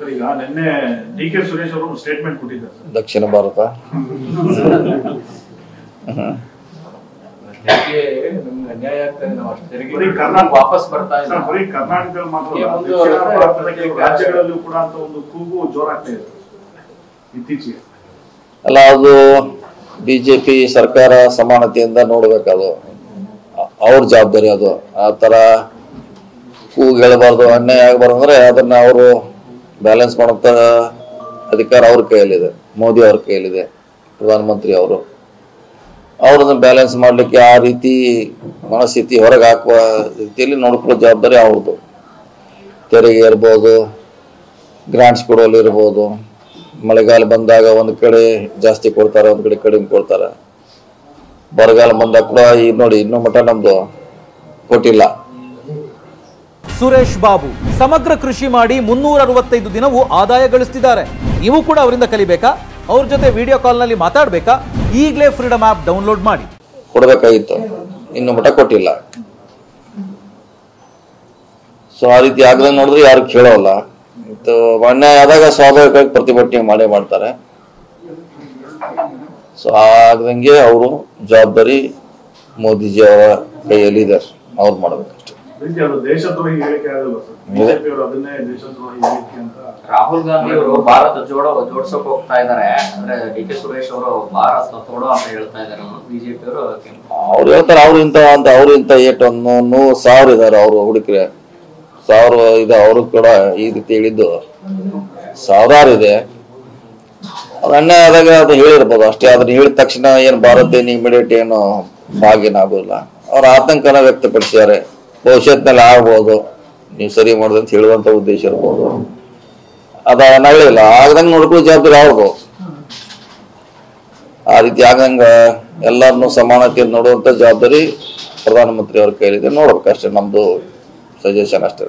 ಈಗ ನಿನ್ನೆ ಡಿ.ಕೆ. ಸುರೇಶ್ ಅವರು ಸ್ಟೇಟ್ಮೆಂಟ್ ಕೊಟ್ಟಿದ್ದಾರೆ ದಕ್ಷಿಣ ಭಾರತ ವಾಪಸ್ ಬರ್ತಾ ಇಲ್ಲ, ಬರೀ ಕರ್ನಾಟಕದಲ್ಲಿ ಮಾತ್ರ ರಾಜ್ಯಗಳಲ್ಲೂ ಕೂಡ ಅಂತ ಒಂದು ಕೂಗು ಜೋರಾಗ್ತಾ ಇದೆ ಇತ್ತೀಚೆಗೆ. ಅಲ್ಲ, ಅದು ಬಿಜೆಪಿ ಸರ್ಕಾರ ಸಮಾನತೆಯಿಂದ ನೋಡ್ಬೇಕದು, ಅವ್ರ ಜವಾಬ್ದಾರಿ ಅದು. ಆ ತರ ಕೂಗು ಹೇಳಬಾರ್ದು, ಅನ್ಯಾಯ ಆಗಬಾರ್ದು ಅಂದ್ರೆ ಅದನ್ನ ಅವರು ಬ್ಯಾಲೆನ್ಸ್ ಮಾಡೋಂಥ ಅಧಿಕಾರ ಅವ್ರ ಕೈಯಲ್ಲಿದೆ, ಮೋದಿ ಅವ್ರ ಕೈಯಲ್ಲಿದೆ, ಪ್ರಧಾನಮಂತ್ರಿ ಅವರು. ಅವ್ರನ್ನ ಬ್ಯಾಲೆನ್ಸ್ ಮಾಡ್ಲಿಕ್ಕೆ ಆ ರೀತಿ ಮನಸ್ಥಿತಿ ಹೊರಗೆ ಹಾಕುವ ರೀತಿಯಲ್ಲಿ ನೋಡ್ಕೊಳ್ಳೋ ಜವಾಬ್ದಾರಿ ಅವ್ರದ್ದು. ತೆರಿಗೆ ಇರ್ಬೋದು, ಗ್ರಾಂಟ್ಸ್ ಕೊಡೋಲ್ಲಿ ಇರ್ಬೋದು, ಮಳೆಗಾಲ ಬಂದಾಗ ಒಂದು ಕಡೆ ಜಾಸ್ತಿ ಕೊಡ್ತಾರೆ, ಒಂದು ಕಡೆ ಕಡಿಮೆ ಕೊಡ್ತಾರೆ. ಬರಗಾಲ ಬಂದಾಗ ಕೂಡ ಈ ನೋಡಿ ಇನ್ನೂ ಮಟ್ಟ ನಮ್ದು ಕೊಟ್ಟಿಲ್ಲ. ಸುರೇಶ್ ಬಾಬು ಸಮಗ್ರ ಕೃಷಿ ಮಾಡಿ 365 ದಿನವೂ ಆದಾಯ ಗಳಿಸ್ತಿದ್ದಾರೆ. ನೀವು ಕೂಡ ಅವರಿಂದ ಕಲಿಬೇಕಾ? ಅವ್ರ ಜೊತೆ ವಿಡಿಯೋ ಕಾಲ್ ನಲ್ಲಿ ಮಾತಾಡಬೇಕಾ? ಈಗಲೇ ಫ್ರೀಡಮ್ ಆಪ್ ಡೌನ್ಲೋಡ್ ಮಾಡಿ. ಕೊಡಬೇಕಾಗಿತ್ತು, ಇನ್ನು ಮಟ್ಟ ಕೊಟ್ಟಿಲ್ಲ. ಸೊ ಆ ರೀತಿ ಆಗದೆ ನೋಡಿದ್ರೆ ಯಾರು ಕೇಳೋಲ್ಲ. ಅನ್ಯಾಯ ಆದಾಗ ಸ್ವಾಭಾವಿಕವಾಗಿ ಪ್ರತಿಭಟನೆ ಮಾಡೇ ಮಾಡ್ತಾರೆ. ಸೊ ಆಗದಂಗೆ ಅವರು ಜವಾಬ್ದಾರಿ ಮೋದಿಜಿ ಅವರ ಕೈಯಲ್ಲಿ ಇದೆ, ಅವ್ರು ಮಾಡ್ಬೇಕಷ್ಟೇ. ದೇಶದ್ರೋಹಿ ಹೇಳಿಕೆ ಆಗಲ್ಲ ಸರ್, ಬಿಜೆಪಿ ಅವರು ಅದನ್ನೇ ದೇಶದ್ರೋಹಿ ಹೇಳಿಕೆ ಅಂತ. ರಾಹುಲ್ ಗಾಂಧಿ ಅವರು ಭಾರತ ಜೋಡ್ಸೋಕೆ ಹೋಗ್ತಾ ಇದಾರೆ, ಅಂದ್ರೆ ಡಿ.ಕೆ. ಸುರೇಶ್ ಅವರು ಭಾರತ ತೋಡೋ ಅಂತ ಹೇಳ್ತಾ ಇದಾರೆ. ಬಿಜೆಪಿ ಅವರು ಅವ್ರು ಹೇಳ್ತಾರೆ ಅವ್ರು ಇಂತ ಏಟ್ 100,000 ಇದಾರೆ ಅವರು ಹುಡುಕ್ರೆ, 1000 ಇದೆ. ಅವರು ಕೂಡ ಈ ರೀತಿ ಹೇಳಿದ್ದು ಸಾವಿರಾರು ಇದೆ. ಅದು ಅನ್ಯಾಯ ಆದಾಗ ಅದು ಹೇಳಿರ್ಬೋದು ಅಷ್ಟೇ. ಅದನ್ನ ಹೇಳಿದ ತಕ್ಷಣ ಏನು ಭಾರತ ಏನು ಇಮಿಡಿಯೇಟ್ ಏನು ಭಾಗಿನಾಗೋದಿಲ್ಲ. ಅವ್ರ ಆತಂಕನ ವ್ಯಕ್ತಪಡಿಸಿದ್ದಾರೆ, ಭವಿಷ್ಯತ್ನಲ್ಲಿ ಆಗ್ಬೋದು, ನೀವು ಸರಿ ಮಾಡೋದು ಅಂತ ಹೇಳುವಂತ ಉದ್ದೇಶ ಇರ್ಬೋದು. ಅದ ನಗಳಿಲ್ಲ, ಆಗದಂಗೆ ನೋಡ್ಕೊಳ್ಳೋ ಜವಾಬ್ದಾರಿ ಅವ್ರದು. ಆ ರೀತಿ ಆಗಂಗ ಎಲ್ಲರನ್ನೂ ಸಮಾನತೆ ನೋಡುವಂತ ಜವಾಬ್ದಾರಿ ಪ್ರಧಾನಮಂತ್ರಿ ಅವ್ರ ಕೈಲಿದೆ. ನೋಡ್ಬೇಕಷ್ಟೇ, ನಮ್ದು ಸಜೆಷನ್ ಅಷ್ಟೇ.